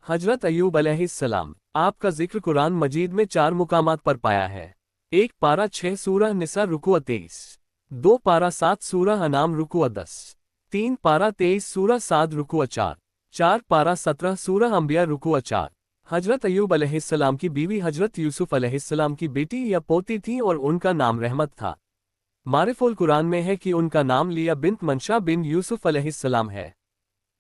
हजरत अय्यूब अलैहिस्सलाम, आपका जिक्र कुरान मजीद में 4 मुकामात पर पाया है। 1 पारा 6 सूरह निसा रुकू 23, 2 पारा 7 सूरह अनाम रुकू 10, 3 पारा 23 सूरह साद रुकू 4, 4 पारा 17 सूरह अंबिया रुकू 4। हजरत अय्यूब अलैहिस्सलाम की बीवी हजरत यूसुफ अलैहिस्सलाम की बेटी या पोती थी और उनका नाम रहमत था। मारिफुल कुरान में है कि उनका नाम लिया बिन्त मंशा बिन यूसुफ अलैहिस्सलाम है।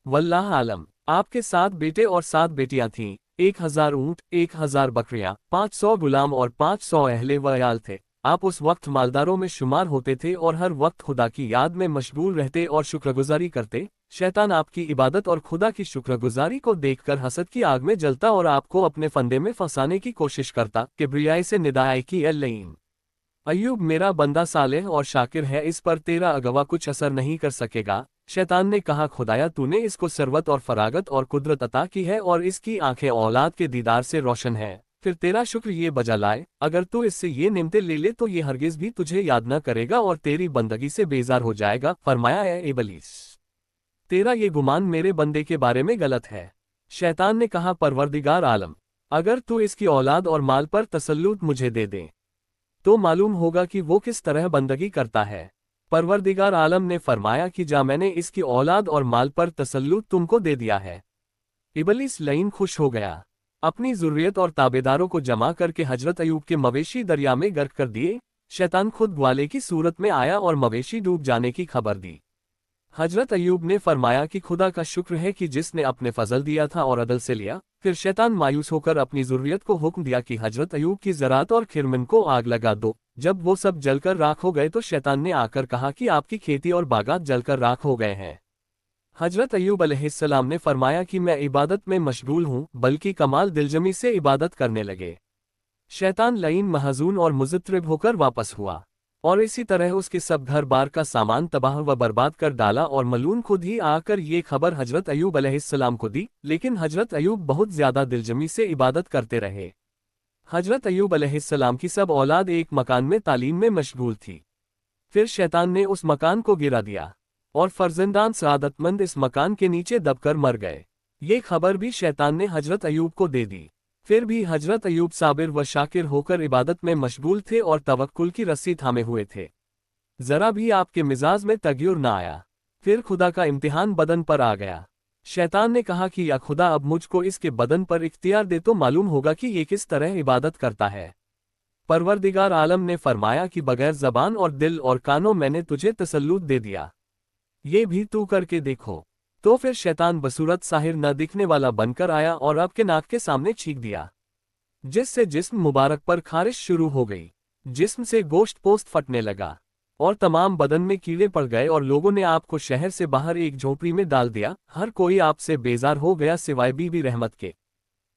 वल्लाह आलम। आपके 7 बेटे और 7 बेटियां थीं, 1000 ऊँट, 1000 बकरियां, 500 गुलाम और 500 अहले व अयाल थे। आप उस वक्त मालदारों में शुमार होते थे और हर वक्त खुदा की याद में मशगूल रहते और शुक्रगुजारी करते। शैतान आपकी इबादत और खुदा की शुक्रगुजारी को देखकर हसद की आग में जलता और आपको अपने फंदे में फंसाने की कोशिश करता। किब्रियाई से निदाई की अल्लईन। अय्यूब मेरा बंदा सालेह और शाकिर है, इस पर तेरा अगवा कुछ असर नहीं कर सकेगा। शैतान ने कहा, खुदाया तूने इसको सरवत और फरागत और कुदरत अता की है और इसकी आंखें औलाद के दीदार से रोशन है, फिर तेरा शुक्र ये बजा लाए। अगर तू इससे ये निमते ले ले तो ये हरगिज भी तुझे याद न करेगा और तेरी बंदगी से बेजार हो जाएगा। फरमाया, ए इबलीस, तेरा ये गुमान मेरे बंदे के बारे में गलत है। शैतान ने कहा, परवरदिगार आलम, अगर तू इसकी औलाद और माल पर तसल्लुत मुझे दे दे तो मालूम होगा कि वो किस तरह बंदगी करता है। परवरदिगार आलम ने फरमाया कि जा, मैंने इसकी औलाद और माल पर तसल्लुत तुमको दे दिया है। इबलीस लईन खुश हो गया। अपनी ज़ुर्रियत और ताबेदारों को जमा करके हजरत अय्यूब के मवेशी दरिया में गर्क कर दिए। शैतान खुद ग्वाले की सूरत में आया और मवेशी डूब जाने की खबर दी। हजरत अय्यूब ने फरमाया कि खुदा का शुक्र है कि जिसने अपने फजल दिया था और अदल से लिया। फिर शैतान मायूस होकर अपनी ज़ुर्रियत को हुक्म दिया कि हजरत अय्यूब की ज़रात और खिरमन को आग लगा दो। जब वो सब जलकर राख हो गए तो शैतान ने आकर कहा कि आपकी खेती और बागात जलकर राख हो गए हैं। हजरत अय्यूब अलैहिस्सलाम ने फरमाया कि मैं इबादत में मशगूल हूँ, बल्कि कमाल दिलजमी से इबादत करने लगे। शैतान लईन महजून और मुज़त्रिब होकर वापस हुआ और इसी तरह उसके सब घर बार का सामान तबाह व बर्बाद कर डाला और मलून खुद ही आकर ये खबर हजरत अय्यूब अलैहिस्सलाम को दी। लेकिन हजरत अय्यूब बहुत ज्यादा दिलजमी से इबादत करते रहे। हजरत अय्यूब अलैहिस्सलाम की सब औलाद एक मकान में तालीम में मशगूल थी। फिर शैतान ने उस मकान को गिरा दिया और फर्जंदान सआदतमंद इस मकान के नीचे दबकर मर गए। ये खबर भी शैतान ने हजरत अय्यूब को दे दी। फिर भी हजरत अय्यूब साबिर व शाकिर होकर इबादत में मशगूल थे और तवक्कुल की रस्सी थामे हुए थे। जरा भी आपके मिजाज में तगयुर न आया। फिर खुदा का इम्तिहान बदन पर आ गया। शैतान ने कहा कि या खुदा, अब मुझको इसके बदन पर इख्तियार दे तो मालूम होगा कि ये किस तरह इबादत करता है। परवरदिगार आलम ने फरमाया कि बगैर ज़बान और दिल और कानों मैंने तुझे तसल्लुत दे दिया, ये भी तू करके देखो। तो फिर शैतान बसूरत साहिर न दिखने वाला बनकर आया और आपके नाक के सामने छींक दिया, जिससे जिस्म मुबारक पर खारिश शुरू हो गई। जिस्म से गोश्त पोस्त फटने लगा और तमाम बदन में कीड़े पड़ गए और लोगों ने आपको शहर से बाहर एक झोपड़ी में डाल दिया। हर कोई आपसे बेजार हो गया सिवाय बीबी रहमत के।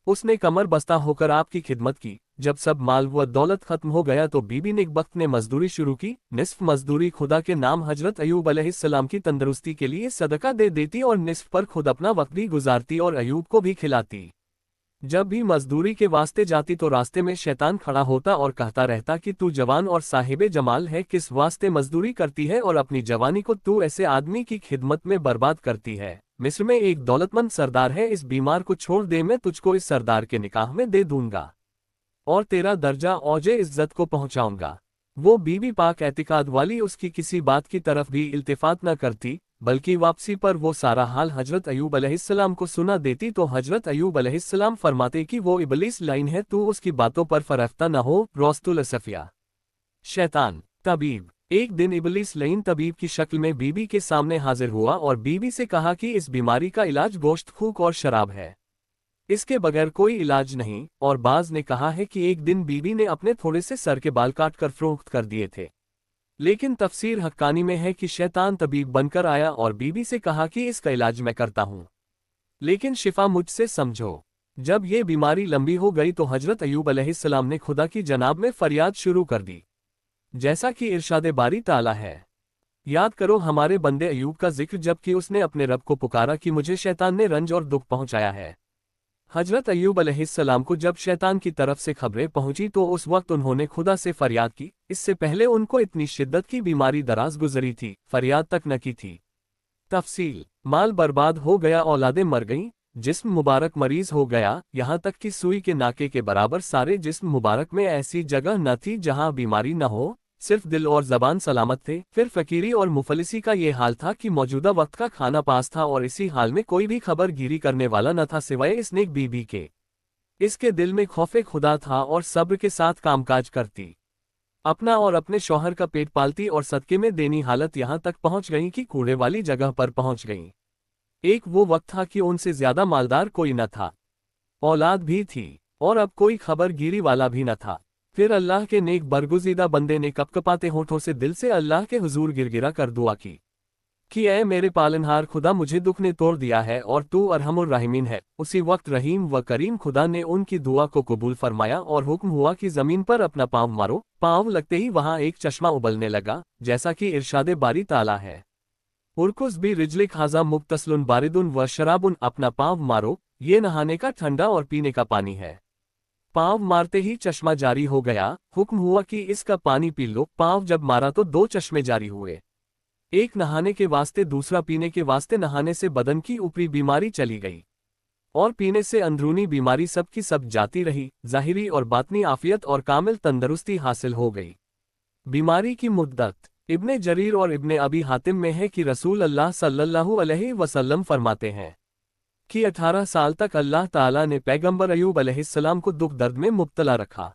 उसने कमर बस्ता होकर आपकी खिदमत की। जब सब माल व दौलत खत्म हो गया तो बीबी नेकबख्त ने मजदूरी शुरू की। निस्फ मजदूरी खुदा के नाम हजरत अय्यूब अलैहिस्सलाम की तंदुरुस्ती के लिए सदका दे देती और निस्फ पर खुद अपना वक्त भी गुजारती और अय्यूब को भी खिलाती। जब भी मजदूरी के वास्ते जाती तो रास्ते में शैतान खड़ा होता और कहता रहता कि तू जवान और साहिबे जमाल है, किस वास्ते मजदूरी करती है और अपनी जवानी को तू ऐसे आदमी की खिदमत में बर्बाद करती है। मिस्र में एक दौलतमंद सरदार है, इस बीमार को छोड़ दे, मैं तुझको इस सरदार के निकाह में दे दूंगा और तेरा दर्जा औजे इज्जत को पहुंचाऊंगा। वो बीवी पाक एतिकाद वाली उसकी किसी बात की तरफ भी इल्तिफात न करती, बल्कि वापसी पर वो सारा हाल हजरत अय्यूब अलैहिस्सलाम को सुना देती। तो हजरत अय्यूब अलैहिस्सलाम फरमाते कि वो इबलीस लाइन है, तू उसकी बातों पर फरफ्ता न हो। रोस्तुल असफिया। शैतान तबीब। एक दिन इबलीस लाइन तबीब की शक्ल में बीबी के सामने हाजिर हुआ और बीबी से कहा कि इस बीमारी का इलाज गोश्त, खूक और शराब है, इसके बगैर कोई इलाज नहीं। और बाज ने कहा है कि एक दिन बीबी ने अपने थोड़े से सर के बाल काट कर फरोख्त कर दिए थे। लेकिन तफसीर हक्कानी में है कि शैतान तबीब बनकर आया और बीबी से कहा कि इसका इलाज मैं करता हूँ, लेकिन शिफा मुझसे समझो। जब ये बीमारी लंबी हो गई तो हजरत अय्यूब अलैहिस्सलाम ने खुदा की जनाब में फरियाद शुरू कर दी, जैसा कि इरशादे बारी ताला है। याद करो हमारे बंदे अय्यूब का जिक्र, जबकि उसने अपने रब को पुकारा कि मुझे शैतान ने रंज और दुख पहुंचाया है। हजरत अय्यूब अलैहिस्सलाम को जब शैतान की तरफ से खबरें पहुंची तो उस वक्त उन्होंने खुदा से फरियाद की। इससे पहले उनको इतनी शिद्दत की बीमारी दराज गुजरी थी, फरियाद तक न की थी। तफसील। माल बर्बाद हो गया, औलादें मर गईं, जिस्म मुबारक मरीज हो गया, यहाँ तक कि सुई के नाके के बराबर सारे जिस्म मुबारक में ऐसी जगह न थी जहाँ बीमारी न हो, सिर्फ दिल और जबान सलामत थे। फिर फकीरी और मुफलिसी का ये हाल था कि मौजूदा वक्त का खाना पास था और इसी हाल में कोई भी खबर गिरी करने वाला न था सिवाय इस नेक बीबी के। इसके दिल में खौफे खुदा था और सब्र के साथ कामकाज करती, अपना और अपने शौहर का पेट पालती और सदके में देनी हालत यहाँ तक पहुँच गई कि कूड़े वाली जगह पर पहुँच गई। एक वो वक्त था कि उनसे ज्यादा मालदार कोई न था, औलाद भी थी और अब कोई खबर गिरी वाला भी न था। फिर अल्लाह के नेक बरगुज़ीदा बंदे ने कपकपाते होठों से दिल से अल्लाह के हुजूर गिरगिरा कर दुआ की कि ऐ मेरे पालनहार खुदा, मुझे दुख ने तोड़ दिया है और तू अरहमुर राहिमीन है। उसी वक्त रहीम व करीम खुदा ने उनकी दुआ को कबूल फरमाया और हुक्म हुआ कि जमीन पर अपना पाँव मारो। पाँव लगते ही वहां एक चश्मा उबलने लगा, जैसा कि इरशादे बारी ताला है, उर्कुस भी रिजलिक हाजा मुक्तसलुन बारिदुन व शराबुन, अपना पाँव मारो, ये नहाने का ठंडा और पीने का पानी है। पाँव मारते ही चश्मा जारी हो गया। हुक्म हुआ कि इसका पानी पी लो। पाँव जब मारा तो 2 चश्मे जारी हुए, एक नहाने के वास्ते, दूसरा पीने के वास्ते। नहाने से बदन की ऊपरी बीमारी चली गई और पीने से अंदरूनी बीमारी सब की सब जाती रही। ज़ाहिरी और बातनी आफियत और कामिल तंदरुस्ती हासिल हो गई। बीमारी की मुद्दत इब्ने जरीर और इब्ने अबी हातिम में है कि रसूल अल्लाह सल्लल्लाहु अलैहि वसल्लम फरमाते हैं कि 18 साल तक अल्लाह ताला ने पैगंबर अयूब अलैहिस्सलाम को दुख दर्द में मुब्तला रखा,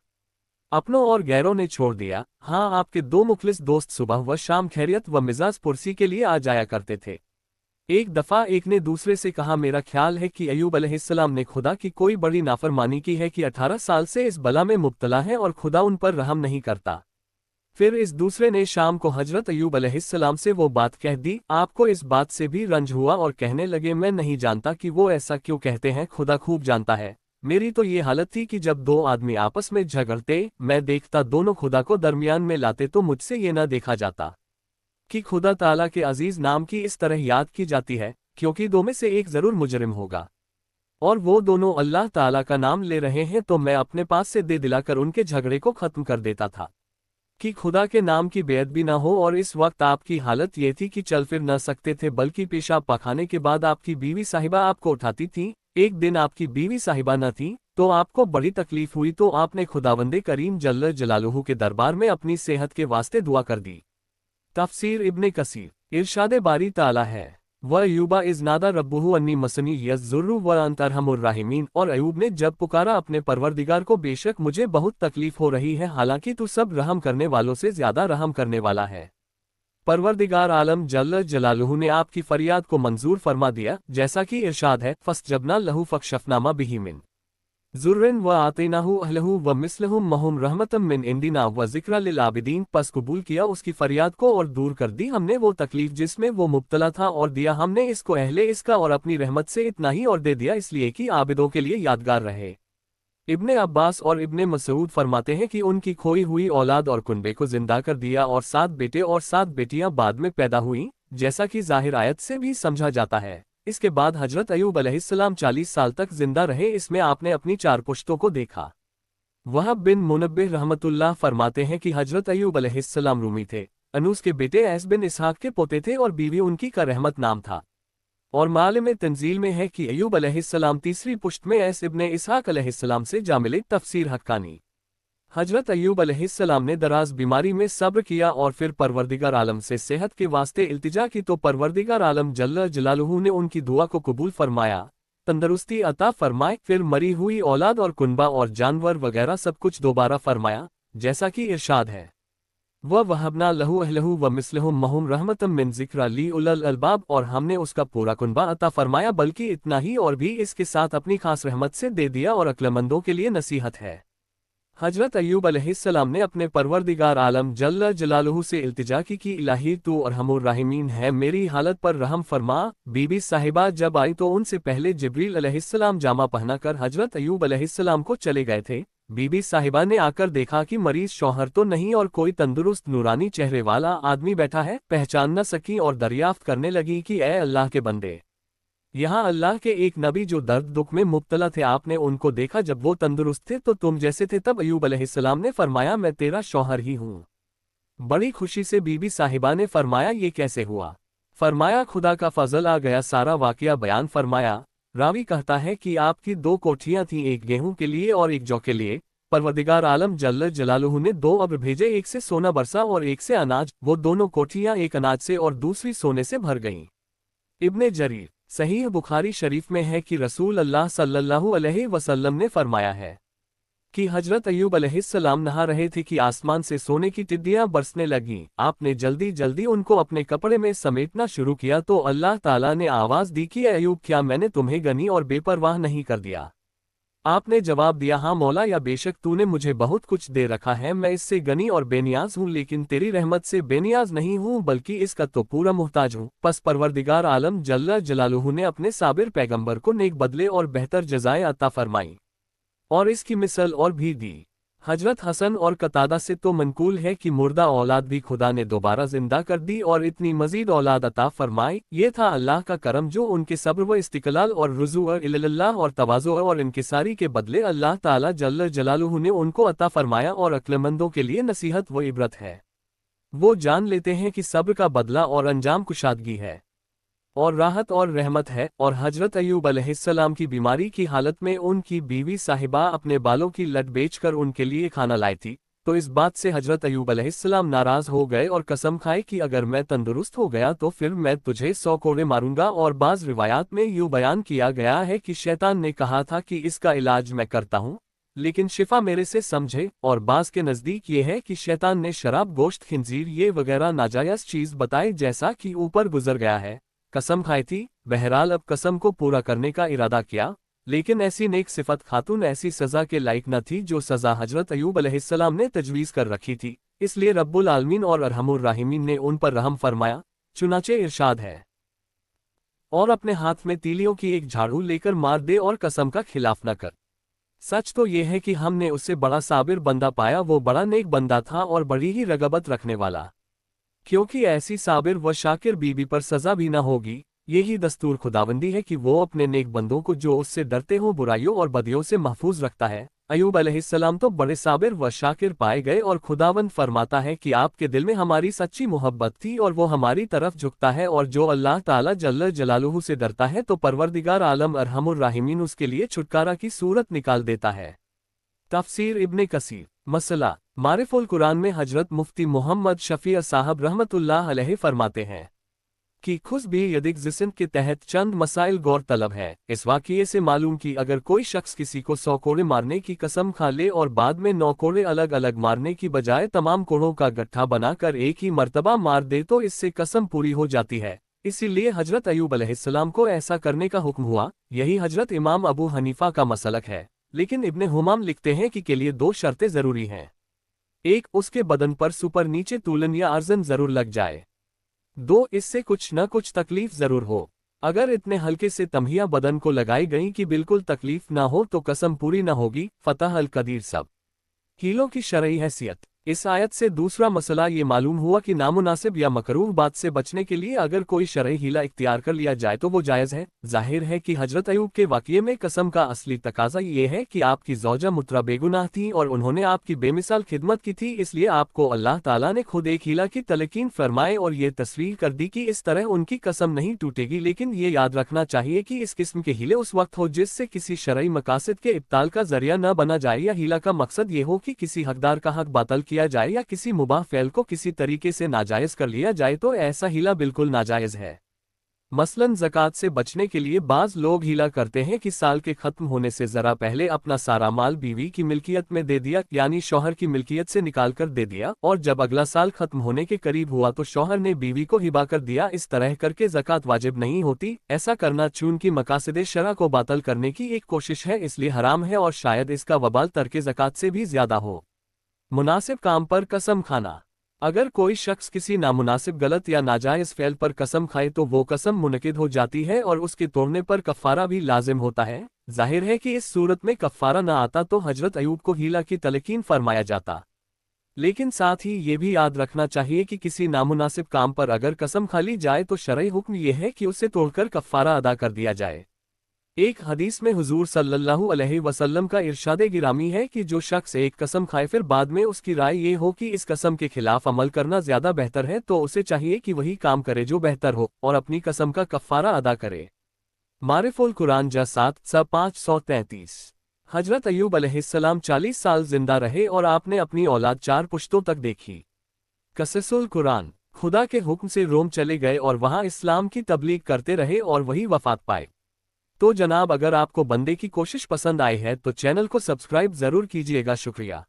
अपनों और गैरों ने छोड़ दिया। हाँ, आपके 2 मुखलिस दोस्त सुबह व शाम खैरियत व मिजाज पुरसी के लिए आ जाया करते थे। एक दफ़ा एक ने दूसरे से कहा, मेरा ख्याल है कि अयूब अलैहिस्सलाम ने खुदा की कोई बड़ी नाफरमानी की है कि 18 साल से इस बला में मुब्तला है और खुदा उन पर रहम नहीं करता। फिर इस दूसरे ने शाम को हजरत अयूब अलैहिस्सलाम से वो बात कह दी। आपको इस बात से भी रंज हुआ और कहने लगे, मैं नहीं जानता कि वो ऐसा क्यों कहते हैं, खुदा खूब जानता है। मेरी तो ये हालत थी कि जब 2 आदमी आपस में झगड़ते, मैं देखता दोनों खुदा को दरमियान में लाते तो मुझसे ये ना देखा जाता कि खुदा ताला के अजीज नाम की इस तरह याद की जाती है, क्योंकि 2 में से एक जरूर मुजरिम होगा और वो दोनों अल्लाह ताला का नाम ले रहे हैं। तो मैं अपने पास से दे दिलाकर उनके झगड़े को खत्म कर देता था कि खुदा के नाम की बेअद भी ना हो। और इस वक्त आपकी हालत ये थी कि चल फिर न सकते थे, बल्कि पेशाब पखाने के बाद आपकी बीवी साहिबा आपको उठाती थी। एक दिन आपकी बीवी साहिबा न थी तो आपको बड़ी तकलीफ हुई, तो आपने खुदावंदे करीम जल्ल जलालुहु के दरबार में अपनी सेहत के वास्ते दुआ कर दी। तफसीर इब्ने कसीर, इरशादे बारी ताला है, व अयूबा इज़ नादा रब्बुहु अन्नी मसनी यज़्ज़ुर्रु व अंत अरहमुर राहिमीन। और अयूब ने जब पुकारा अपने परवरदिगार को, बेशक मुझे बहुत तकलीफ हो रही है, हालांकि तू सब रहम करने वालों से ज्यादा रहम करने वाला है। परवरदिगार आलम जल्ल जलालुहु ने आपकी फरियाद को मंजूर फरमा दिया, जैसा कि इरशाद है, फस्तजबना लहू फकशफनामा बिही मिन ज़ुर्रिन व आतैनाहु अहलहु व मिस्लहुम महम रहमतम मिन इंदिना व ज़िक्रा लिल आबिदीन। पस कबूल किया उसकी फरियाद को और दूर कर दी हमने वो तकलीफ जिसमें वो मुब्तला था, और दिया हमने इसको अहले इसका और अपनी रहमत से इतना ही और दे दिया, इसलिए कि आबिदों के लिए यादगार रहे। इब्ने अब्बास और इब्ने मसूद फरमाते हैं कि उनकी खोई हुई औलाद और कुनबे को जिंदा कर दिया और 7 बेटे और 7 बेटियां बाद में पैदा हुईं, जैसा कि जाहिर आयत से भी समझा जाता है। इसके बाद हजरत अयूब अलैहिस्सलाम 40 साल तक जिंदा रहे। इसमें आपने अपनी 4 पुश्तों को देखा। वहब बिन मुनब्बिह रहमतुल्लाह फरमाते हैं कि हजरत अयूब अलैहिस्सलाम रूमी थे, अनूस के बेटे ऐस बिन इसहाक के पोते थे और बीवी उनकी का रहमत नाम था। और मालिम तंजील में है कि अयूब अलैहिस्सलाम 3री पुश्त में ऐस इब्ने इसहाक अलैहिस्सलाम से जा मिले। तफसीर हक्कानी, हजरत अयूब अलैहिस्सलाम ने दराज बीमारी में सब्र किया और फिर परवरदिगार आलम से सेहत के वास्ते इल्तिजा की, तो परवरदिगार आलम जल्ल जलालुहु ने उनकी दुआ को कबूल फरमाया, तंदरुस्ती अता फरमाए। फिर मरी हुई औलाद और कुनबा और जानवर वगैरह सब कुछ दोबारा फरमाया, जैसा कि इरशाद है, वहबना लहू अहलहु व मिस्लहुम महम रहमतम मिन ज़िक्रा ली उलल अलबाब। और हमने उसका पूरा कुनबा अता फरमाया, बल्कि इतना ही और भी इसके साथ अपनी खास रहमत से दे दिया, और अक्लमंदों के लिए नसीहत है। हजरत अयूब अलैहिस्सलाम ने अपने परवरदिगार आलम जल्ल जलालुहु से इल्तिजा की कि इलाही तू अरहमुर राहिमीन है, मेरी हालत पर रहम फरमा। बीबी साहिबा जब आई तो उनसे पहले जिब्रील अलैहिस्सलाम जामा पहना कर हजरत अयूब अलैहिस्सलाम को चले गए थे। बीबी साहिबा ने आकर देखा कि मरीज शौहर तो नहीं और कोई तंदुरुस्त नूरानी चेहरे वाला आदमी बैठा है। पहचान न सकी और दरियाफ्त करने लगी कि ए अल्लाह के बंदे, यहाँ अल्लाह के एक नबी जो दर्द दुख में मुब्तला थे, आपने उनको देखा जब वो तंदुरुस्त थे तो तुम जैसे थे। तब अयूब अलैहिस्सलाम ने फरमाया, मैं तेरा शौहर ही हूँ। बड़ी खुशी से बीबी साहिबा ने फरमाया, ये कैसे हुआ? फरमाया, खुदा का फजल आ गया। सारा वाकया बयान फरमाया। रावी कहता है कि आपकी दो कोठियां थीं, एक गेहूं के लिए और एक जौ के लिए। परवरदिगार आलम जल्ल जलालुहु ने दो अब्र भेजे, एक से सोना बरसा और एक से अनाज। वो दोनों कोठियां एक अनाज से और दूसरी सोने से भर गईं। इब्ने जरीर सहीह बुखारी शरीफ में है कि रसूल अल्लाह सल्लल्लाहु अलैहि वसल्लम ने फरमाया है कि हजरत अय्यूब अलैहिस्सलाम नहा रहे थे कि आसमान से सोने की टिड्डियां बरसने लगीं। आपने जल्दी जल्दी उनको अपने कपड़े में समेटना शुरू किया तो अल्लाह ताला ने आवाज दी कि अय्यूब, क्या मैंने तुम्हें गनी और बेपरवाह नहीं कर दिया? आपने जवाब दिया, हाँ मौला, या बेशक तूने मुझे बहुत कुछ दे रखा है, मैं इससे गनी और बेनियाज हूँ, लेकिन तेरी रहमत से बेनियाज नहीं हूँ बल्कि इसका तो पूरा मुहताज हूँ। पस परवरदिगार आलम जल्ल जलालुहु ने अपने साबिर पैगंबर को नेक बदले और बेहतर जजाएं अता फरमाई और इसकी मिसल और भी दी। हजरत हसन और कतादा से तो मनकूल है कि मुर्दा औलाद भी खुदा ने दोबारा जिंदा कर दी और इतनी मजीद औलाद अता फरमाई। ये था अल्लाह का करम जो उनके सब्र व इस्तिकलाल और रुजू इल्लल्लाह और तवाज़ु और इनकिसारी के बदले अल्लाह ताला जल्ल जलालुहु ने उनको अता फरमाया और अक्लमंदों के लिए नसीहत व इबरत है। वो जान लेते हैं कि सब्र का बदला और अंजाम कुशादगी है और राहत और रहमत है। और हजरत अय्यूब अलैहिस्सलाम की बीमारी की हालत में उनकी बीवी साहिबा अपने बालों की लट बेचकर उनके लिए खाना लाई थी, तो इस बात से हजरत अय्यूब अलैहिस्सलाम नाराज हो गए और कसम खाए कि अगर मैं तंदुरुस्त हो गया तो फिर मैं तुझे 100 कोड़े मारूंगा। और बाज रिवायात में यूं बयान किया गया है कि शैतान ने कहा था कि इसका इलाज मैं करता हूँ, लेकिन शिफा मेरे से समझे। और बाज के नज़दीक ये है कि शैतान ने शराब, गोश्त, खिंजीर ये वगैरह नाजायज़ चीज़ बताई, जैसा कि ऊपर गुजर गया है। कसम खाई थी, बहरहाल अब कसम को पूरा करने का इरादा किया, लेकिन ऐसी नेक सिफत खातून ऐसी सज़ा के लायक न थी जो सज़ा हजरत अय्यूब अलैहिस्सलाम ने तजवीज़ कर रखी थी। इसलिए रब्बुल आलमीन और अरहमुर राहिमीन ने उन पर रहम फरमाया। चुनाचे इरशाद है, और अपने हाथ में तीलियों की एक झाड़ू लेकर मार दे और कसम का खिलाफ न कर। सच तो यह है कि हमने उससे बड़ा साबिर बंदा पाया, वो बड़ा नेक बंदा था और बड़ी ही रगबत रखने वाला, क्योंकि ऐसी साबिर व शाकिर बीबी पर सजा भी न होगी। यही दस्तूर खुदावंदी है कि वो अपने नेक बंदों को जो उससे डरते हों बुराइयों और बदियों से महफूज रखता है। अय्यूब अलैहिस्सलाम तो बड़े साबिर व शाकिर पाए गए और खुदावंद फरमाता है कि आपके दिल में हमारी सच्ची मोहब्बत थी और वो हमारी तरफ झुकता है, और जो अल्लाह ताला जल्ल जलालुहु से डरता है तो परवरदिगार आलम अरहमुर राहिमीन उसके लिए छुटकारा की सूरत निकाल देता है। तफसीर इब्ने कसीर मसला मारिफुल कुरान में हजरत मुफ्ती मोहम्मद शफी साहब रहमतुल्लाह अलैहि फरमाते हैं कि खुश भी यदिक जिस्म के तहत चंद मसाइल गौर तलब है। इस वाक़ये से मालूम कि अगर कोई शख्स किसी को 100 कोड़े मारने की कसम खा ले और बाद में 9 कोड़े अलग अलग मारने की बजाय तमाम कोड़ों का गट्ठा बनाकर एक ही मर्तबा मार दे तो इससे कसम पूरी हो जाती है। इसीलिए हजरत अय्यूब अलैहिस्सलाम को ऐसा करने का हुक्म हुआ। यही हजरत इमाम अबू हनीफा का मसलक है, लेकिन इब्ने हुमाम लिखते हैं कि के लिए 2 शर्तें जरूरी हैं। 1, उसके बदन पर सुपर नीचे तूलन या अर्जन जरूर लग जाए। 2, इससे कुछ न कुछ तकलीफ जरूर हो। अगर इतने हल्के से तमहिया बदन को लगाई गई कि बिल्कुल तकलीफ ना हो तो कसम पूरी न होगी। फतह अल कदीर। सब हीलों की शरई हैसियत। इस आयत से दूसरा मसला ये मालूम हुआ कि नामुनासिब या मकरूह बात से बचने के लिए अगर कोई शरई हीला इख्तियार कर लिया जाए तो वो जायज़ है। जाहिर है कि हजरत अय्यूब के वाक़ये में कसम का असली तकाजा ये है कि आपकी ज़ौजा मुतरा बेगुनाह थी और उन्होंने आपकी बेमिसाल खिदमत की थी, इसलिए आपको अल्लाह ताला ने खुद एक हीला की तलकीन फरमाए और ये तस्वीर कर दी कि इस तरह उनकी कसम नहीं टूटेगी। लेकिन ये याद रखना चाहिए कि इस किस्म के हीले उस वक्त हो जिससे किसी शरई मकासद के इब्ताल का जरिया न बना जाए, या हीला का मकसद ये हो कि किसी हकदार का हक बातल किया जाए या किसी मुबाह फ़ेल को किसी तरीके से नाजायज़ कर लिया जाए, तो ऐसा हीला बिल्कुल नाजायज़ है। मसलन ज़कात से बचने के लिए बाज़ लोग हीला करते हैं कि साल के ख़त्म होने से ज़रा पहले अपना सारा माल बीवी की मिल्कियत में दे दिया, यानी शौहर की मिल्कियत से निकाल कर दे दिया, और जब अगला साल ख़त्म होने के करीब हुआ तो शौहर ने बीवी को हिबा कर दिया। इस तरह करके ज़कात वाजिब नहीं होती। ऐसा करना चूंकि मकासद शरा को बातल करने की एक कोशिश है, इसलिए हराम है और शायद इसका वबाल तर्क ज़कात से भी ज़्यादा हो। मुनासिब काम पर कसम खाना। अगर कोई शख्स किसी नामुनासिब, गलत या नाजायज़ फ़ेल पर कसम खाए तो वो कसम मुनक़िद हो जाती है और उसके तोड़ने पर कफ़ारा भी लाजिम होता है। जाहिर है कि इस सूरत में कफ़ारा न आता तो हजरत अय्यूब को हीला की तलकीन फरमाया जाता। लेकिन साथ ही ये भी याद रखना चाहिए कि किसी नामुनासिब काम पर अगर कसम खा ली जाए तो शरई हुक्म यह है कि उसे तोड़कर कफ़ारा अदा कर दिया जाए। एक हदीस में हुजूर सल्लल्लाहु अलैहि वसल्लम का इरशादे गिरामी है कि जो शख्स एक कसम खाए फिर बाद में उसकी राय ये हो कि इस कसम के खिलाफ अमल करना ज्यादा बेहतर है, तो उसे चाहिए कि वही काम करे जो बेहतर हो और अपनी कसम का कफ़ारा अदा करे। मारिफुल कुरान जा 7/533। हजरत अय्यूब अलैहिस्सलाम 40 साल जिंदा रहे और आपने अपनी औलाद 4 पुश्तों तक देखी। कससुल कुरान। खुदा के हुक्म से रोम चले गए और वहां इस्लाम की तबलीग करते रहे और वही वफात पाए। तो जनाब, अगर आपको बंदे की कोशिश पसंद आई है तो चैनल को सब्सक्राइब जरूर कीजिएगा। शुक्रिया।